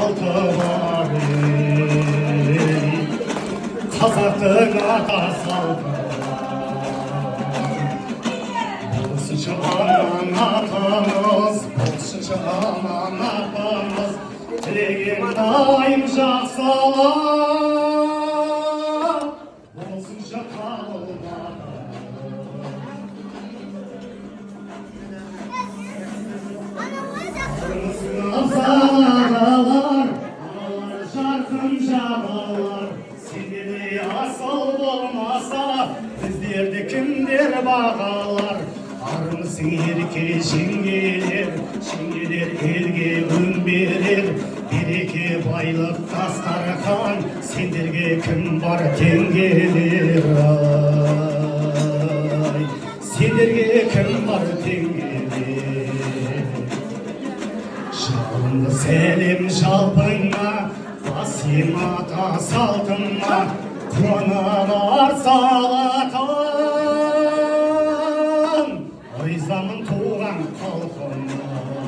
saltı var Қазақтың ата салты Болсыншы аман атамыз Болсыншы аман атамыз Тілеген дайым жақсыла Болсыншы қалмады Сағалар, аналар жарқын жабалар Сендердей асыл болмаса біздерді кімдер бағалар Армысың ерке жеңгелер жеңгелер елге үн берер береке байлық дастархан сендерге кім бар теңгелер ай сендерге кім бар теңгелер жалынды сәлем жалпыңа басым ата салтыңа қуанар салатын айзамын туған халқыма